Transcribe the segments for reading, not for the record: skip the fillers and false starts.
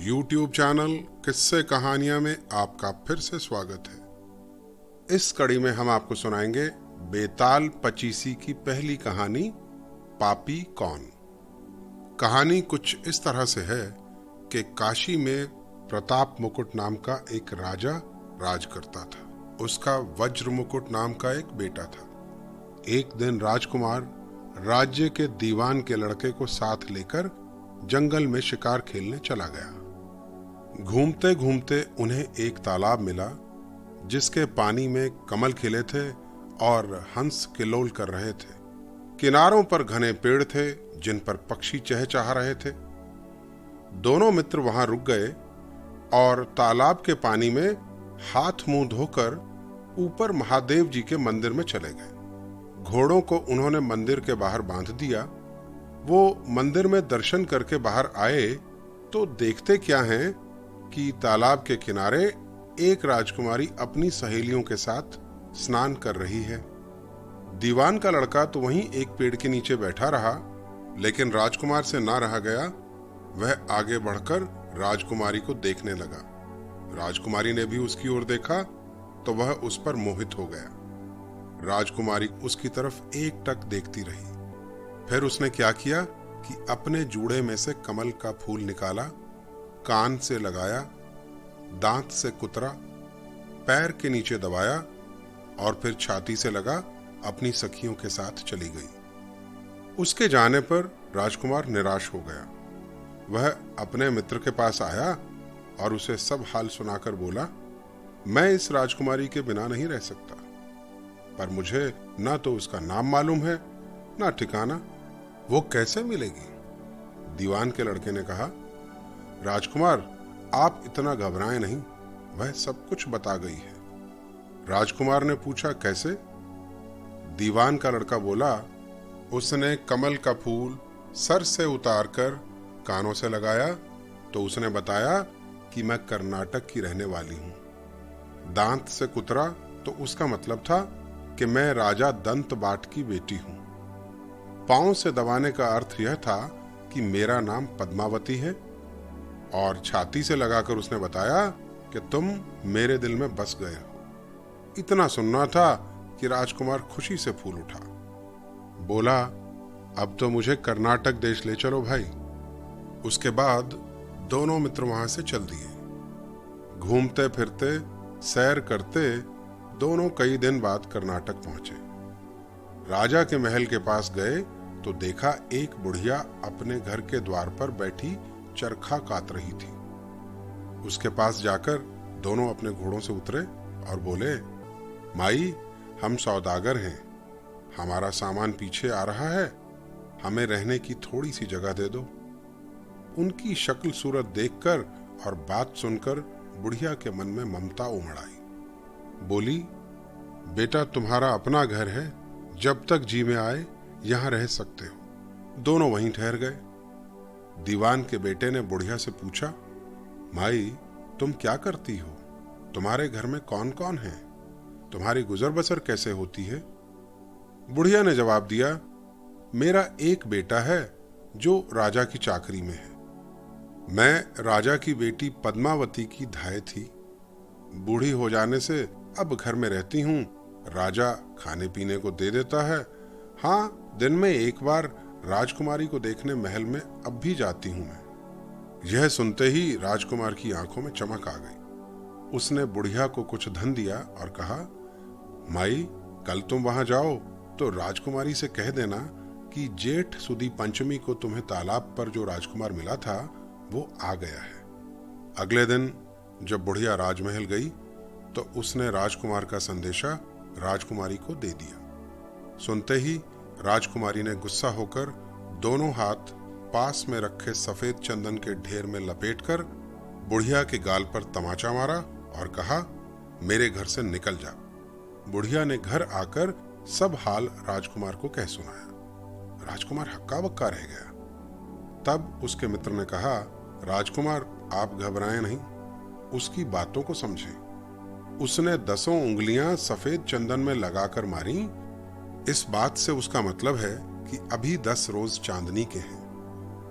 YouTube channel किस्से कहानियां में आपका फिर से स्वागत है। इस कड़ी में हम आपको सुनाएंगे बेताल पचीसी की पहली कहानी, पापी कौन। कहानी कुछ इस तरह से है कि काशी में प्रताप मुकुट नाम का एक राजा राज करता था। उसका वज्र मुकुट नाम का एक बेटा था। एक दिन राजकुमार राज्य के दीवान के लड़के को साथ लेकर जंगल में शिकार खेलने चला गया। घूमते घूमते उन्हें एक तालाब मिला जिसके पानी में कमल खिले थे और हंस किलोल कर रहे थे। किनारों पर घने पेड़ थे जिन पर पक्षी चहचहा रहे थे। दोनों मित्र वहां रुक गए और तालाब के पानी में हाथ मुंह धोकर ऊपर महादेव जी के मंदिर में चले गए। घोड़ों को उन्होंने मंदिर के बाहर बांध दिया। वो मंदिर में दर्शन करके बाहर आए तो देखते क्या हैं कि तालाब के किनारे एक राजकुमारी अपनी सहेलियों के साथ स्नान कर रही है। दीवान का लड़का तो वहीं एक पेड़ के नीचे बैठा रहा, लेकिन राजकुमार से ना रहा गया। वह आगे बढ़कर राजकुमारी को देखने लगा। राजकुमारी ने भी उसकी ओर देखा तो वह उस पर मोहित हो गया। राजकुमारी उसकी तरफ एकटक देखती रही। फिर उसने क्या किया कि अपने जूड़े में से कमल का फूल निकाला, कान से लगाया, दांत से कुतरा, पैर के नीचे दबाया और फिर छाती से लगा अपनी सखियों के साथ चली गई। उसके जाने पर राजकुमार निराश हो गया। वह अपने मित्र के पास आया और उसे सब हाल सुनाकर बोला, मैं इस राजकुमारी के बिना नहीं रह सकता, पर मुझे ना तो उसका नाम मालूम है ना ठिकाना। वो कैसे मिलेगी? दीवान के लड़के ने कहा, राजकुमार आप इतना घबराएं नहीं, वह सब कुछ बता गई है। राजकुमार ने पूछा, कैसे? दीवान का लड़का बोला, उसने कमल का फूल सर से उतारकर कानों से लगाया तो उसने बताया कि मैं कर्नाटक की रहने वाली हूं। दांत से कुतरा तो उसका मतलब था कि मैं राजा दंत बाट की बेटी हूं। पांव से दबाने का अर्थ यह था कि मेरा नाम पद्मावती है। और छाती से लगाकर उसने बताया कि तुम मेरे दिल में बस गए हो। इतना सुनना था कि राजकुमार खुशी से फूल उठा। बोला, अब तो मुझे कर्नाटक देश ले चलो भाई। उसके बाद दोनों मित्र वहां से चल दिए। घूमते फिरते सैर करते दोनों कई दिन बाद कर्नाटक पहुंचे। राजा के महल के पास गए तो देखा एक बुढ़िया अपने घर के द्वार पर बैठी चरखा काट रही थी। उसके पास जाकर दोनों अपने घोड़ों से उतरे और बोले, माई हम सौदागर हैं, हमारा सामान पीछे आ रहा है, हमें रहने की थोड़ी सी जगह दे दो। उनकी शक्ल सूरत देखकर और बात सुनकर बुढ़िया के मन में ममता उमड़ आई। बोली, बेटा तुम्हारा अपना घर है, जब तक जी में आए यहां रह सकते हो। दोनों वहीं ठहर गए। दीवान के बेटे ने बुढ़िया से पूछा, माई तुम क्या करती हो? तुम्हारे घर में कौन कौन है? तुम्हारी गुजर बसर कैसे होती है? बुढ़िया ने जवाब दिया, मेरा एक बेटा है जो राजा की चाकरी में है। मैं राजा की बेटी पद्मावती की धाय थी। बूढ़ी हो जाने से अब घर में रहती हूं। राजा खाने पीने को दे देता है। हाँ, दिन में एक बार राजकुमारी को देखने महल में अब भी जाती हूं मैं। यह सुनते ही राजकुमार की आंखों में चमक आ गई। उसने बुढ़िया को कुछ धन दिया और कहा, माई कल तुम वहां जाओ तो राजकुमारी से कह देना कि जेठ सुदी पंचमी को तुम्हें तालाब पर जो राजकुमार मिला था वो आ गया है। अगले दिन जब बुढ़िया राजमहल गई तो उसने राजकुमार का संदेशा राजकुमारी को दे दिया। सुनते ही राजकुमारी ने गुस्सा होकर दोनों हाथ पास में रखे सफेद चंदन के ढेर में लपेटकर बुढ़िया के गाल पर तमाचा मारा और कहा, मेरे घर से निकल जा। बुढ़िया ने घर आकर सब हाल राजकुमार को कह सुनाया। राजकुमार हक्का बक्का रह गया। तब उसके मित्र ने कहा, राजकुमार आप घबराएं नहीं, उसकी बातों को समझें। उसने 10 उंगलियां सफेद चंदन में लगाकर मारी। इस बात से उसका मतलब है कि अभी 10 रोज चांदनी के हैं।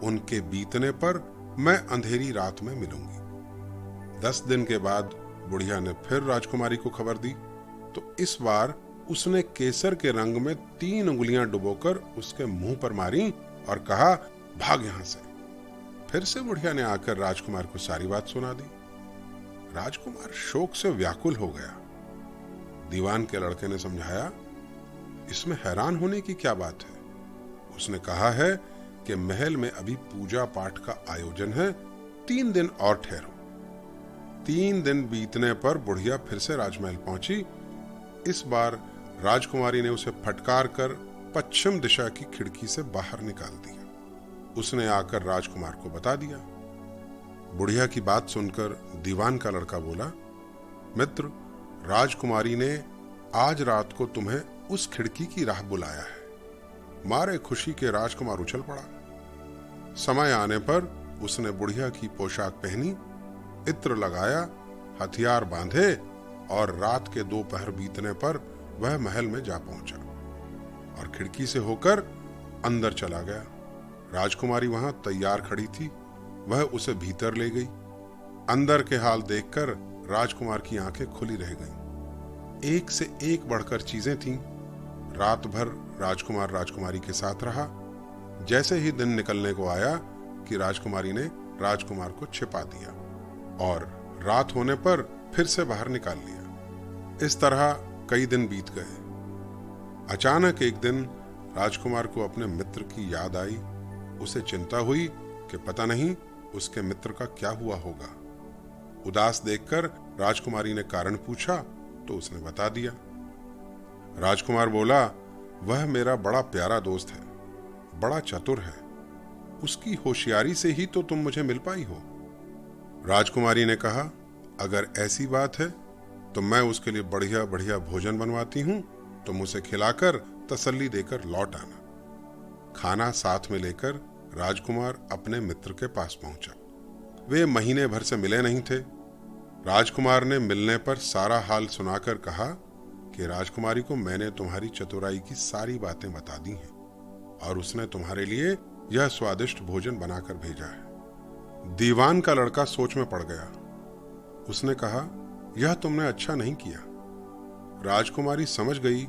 उनके बीतने पर मैं अंधेरी रात में मिलूंगी। 10 दिन के बाद बुढ़िया ने फिर राजकुमारी को खबर दी, तो इस बार उसने केसर के रंग में 3 उंगलियां डुबोकर उसके मुंह पर मारी और कहा, भाग यहां से। फिर से बुढ़िया ने आकर राजकुमार को सारी बात सुना दी। राजकुमार शोक से व्याकुल हो गया। दीवान के लड़के ने समझाया, इसमें हैरान होने की क्या बात है। उसने कहा है कि महल में अभी पूजा पाठ का आयोजन है, 3 दिन और ठहरो। 3 दिन बीतने पर बुढ़िया फिर से राजमहल पहुंची। इस बार राजकुमारी ने उसे फटकार कर पश्चिम दिशा की खिड़की से बाहर निकाल दिया। उसने आकर राजकुमार को बता दिया। बुढ़िया की बात सुनकर दीवान का लड़का बोला, मित्र, राजकुमारी ने आज रात को तुम्हें उस खिड़की की राह बुलाया है। मारे खुशी के राजकुमार उछल पड़ा। समय आने पर उसने बुढ़िया की पोशाक पहनी, इत्र लगाया, हथियार बांधे और रात के 2 पहर बीतने पर वह महल में जा पहुंचा और खिड़की से होकर अंदर चला गया। राजकुमारी वहां तैयार खड़ी थी। वह उसे भीतर ले गई। अंदर के हाल देखकर राजकुमार की आंखें खुली रह गईं। एक से एक बढ़कर चीजें थीं। रात भर राजकुमार राजकुमारी के साथ रहा। जैसे ही दिन निकलने को आया कि राजकुमारी ने राजकुमार को छिपा दिया और रात होने पर फिर से बाहर निकाल लिया। इस तरह कई दिन बीत गए। अचानक एक दिन राजकुमार को अपने मित्र की याद आई। उसे चिंता हुई कि पता नहीं उसके मित्र का क्या हुआ होगा। उदास देखकर राजकुमारी ने कारण पूछा तो उसने बता दिया। राजकुमार बोला, वह मेरा बड़ा प्यारा दोस्त है, बड़ा चतुर है। उसकी होशियारी से ही तो तुम मुझे मिल पाई हो। राजकुमारी ने कहा, अगर ऐसी बात है तो मैं उसके लिए बढ़िया बढ़िया भोजन बनवाती हूं, तुम उसे खिलाकर तसल्ली देकर लौट आना। खाना साथ में लेकर राजकुमार अपने मित्र के पास पहुंचा। वे महीने भर से मिले नहीं थे। राजकुमार ने मिलने पर सारा हाल सुनाकर कहा कि राजकुमारी को मैंने तुम्हारी चतुराई की सारी बातें बता दी हैं और उसने तुम्हारे लिए यह स्वादिष्ट भोजन बनाकर भेजा है। दीवान का लड़का सोच में पड़ गया। उसने कहा, यह तुमने अच्छा नहीं किया। राजकुमारी समझ गई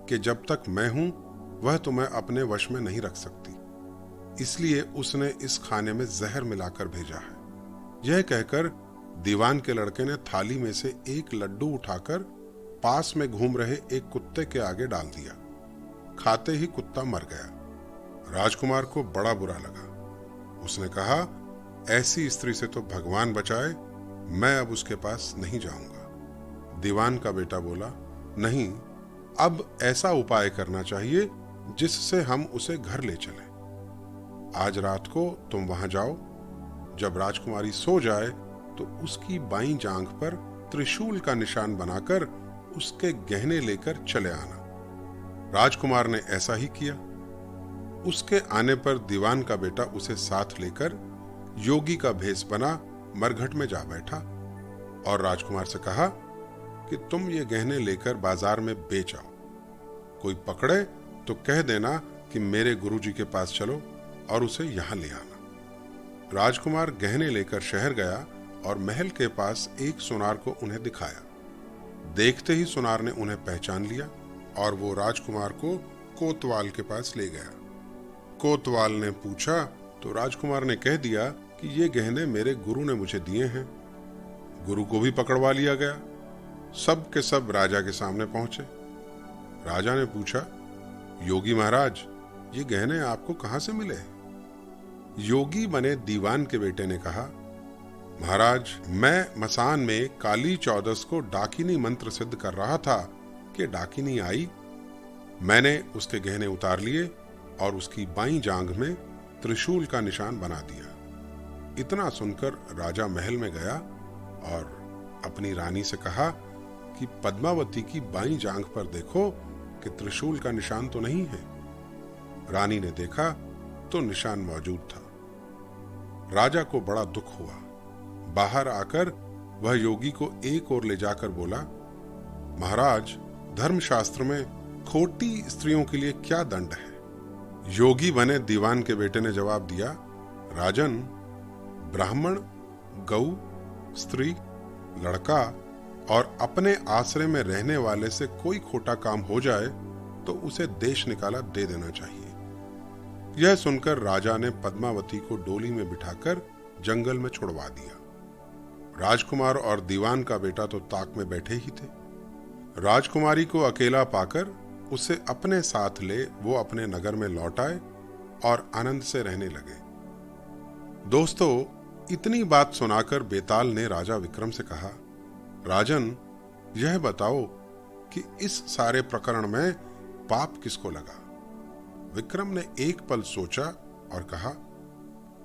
कि जब तक मैं हूं वह तुम्हें अपने वश में नहीं रख सकती, इसलिए उसने इस खाने में जहर मिलाकर भेजा है। यह कहकर दीवान के लड़के ने थाली में से एक लड्डू उठाकर पास में घूम रहे एक कुत्ते के आगे डाल दिया। खाते ही कुत्ता मर गया। राजकुमार को बड़ा बुरा लगा। उसने कहा, ऐसी स्त्री से तो भगवान बचाए, मैं अब उसके पास नहीं जाऊंगा। दीवान का बेटा बोला, नहीं, अब ऐसा उपाय करना चाहिए जिससे हम उसे घर ले चलें। आज रात को तुम वहां जाओ। जब राजकुमारी सो जाए तो उसकी बाईं जांघ पर त्रिशूल का निशान बनाकर उसके गहने लेकर चले आना। राजकुमार ने ऐसा ही किया। उसके आने पर दीवान का बेटा उसे साथ लेकर योगी का भेष बना मरघट में जा बैठा और राजकुमार से कहा कि तुम ये गहने लेकर बाजार में बेच आओ। कोई पकड़े तो कह देना कि मेरे गुरुजी के पास चलो और उसे यहां ले आना। राजकुमार गहने लेकर शहर गया और महल के पास एक सुनार को उन्हें दिखाया। देखते ही सुनार ने उन्हें पहचान लिया और वो राजकुमार को कोतवाल के पास ले गया। कोतवाल ने पूछा तो राजकुमार ने कह दिया कि ये गहने मेरे गुरु ने मुझे दिए हैं। गुरु को भी पकड़वा लिया गया। सब के सब राजा के सामने पहुंचे। राजा ने पूछा, योगी महाराज, ये गहने आपको कहां से मिले? योगी बने दीवान के बेटे ने कहा, महाराज, मैं मसान में काली चौदस को डाकिनी मंत्र सिद्ध कर रहा था कि डाकिनी आई। मैंने उसके गहने उतार लिए और उसकी बाईं जांघ में त्रिशूल का निशान बना दिया। इतना सुनकर राजा महल में गया और अपनी रानी से कहा कि पद्मावती की बाईं जांघ पर देखो कि त्रिशूल का निशान तो नहीं है। रानी ने देखा तो निशान मौजूद था। राजा को बड़ा दुख हुआ। बाहर आकर वह योगी को एक ओर ले जाकर बोला, महाराज, धर्मशास्त्र में खोटी स्त्रियों के लिए क्या दंड है? योगी बने दीवान के बेटे ने जवाब दिया, राजन, ब्राह्मण, गऊ, स्त्री, लड़का और अपने आश्रय में रहने वाले से कोई खोटा काम हो जाए तो उसे देश निकाला दे देना चाहिए। यह सुनकर राजा ने पद्मावती को डोली में बिठाकर जंगल में छुड़वा दिया। राजकुमार और दीवान का बेटा तो ताक में बैठे ही थे। राजकुमारी को अकेला पाकर उसे अपने साथ ले वो अपने नगर में लौट आए और आनंद से रहने लगे। दोस्तों, इतनी बात सुनाकर बेताल ने राजा विक्रम से कहा, राजन, यह बताओ कि इस सारे प्रकरण में पाप किसको लगा? विक्रम ने एक पल सोचा और कहा,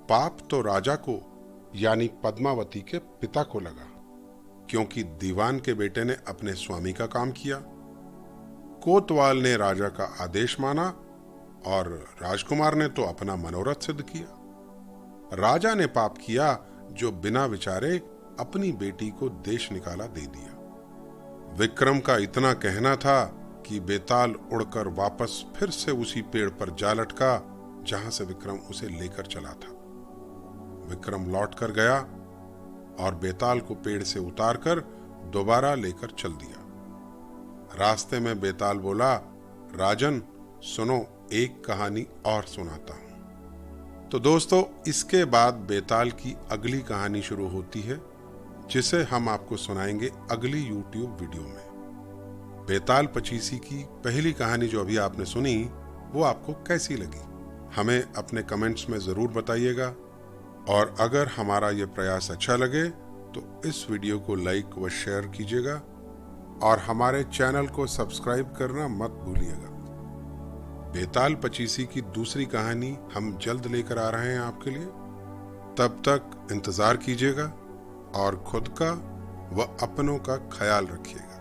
पाप तो राजा को यानी पद्मावती के पिता को लगा, क्योंकि दीवान के बेटे ने अपने स्वामी का काम किया, कोतवाल ने राजा का आदेश माना और राजकुमार ने तो अपना मनोरथ सिद्ध किया। राजा ने पाप किया जो बिना विचारे अपनी बेटी को देश निकाला दे दिया। विक्रम का इतना कहना था कि बेताल उड़कर वापस फिर से उसी पेड़ पर जा लटका जहां से विक्रम उसे लेकर चला था। विक्रम लौट कर गया और बेताल को पेड़ से उतारकर दोबारा लेकर चल दिया। रास्ते में बेताल बोला, राजन सुनो, एक कहानी और सुनाता हूं। तो दोस्तों, इसके बाद बेताल की अगली कहानी शुरू होती है, जिसे हम आपको सुनाएंगे अगली YouTube वीडियो में। बेताल पचीसी की पहली कहानी जो अभी आपने सुनी वो आपको कैसी लगी, हमें अपने कमेंट्स में जरूर बताइएगा। और अगर हमारा ये प्रयास अच्छा लगे तो इस वीडियो को लाइक व शेयर कीजिएगा और हमारे चैनल को सब्सक्राइब करना मत भूलिएगा। बेताल पचीसी की दूसरी कहानी हम जल्द लेकर आ रहे हैं आपके लिए। तब तक इंतजार कीजिएगा और खुद का व अपनों का ख्याल रखिएगा।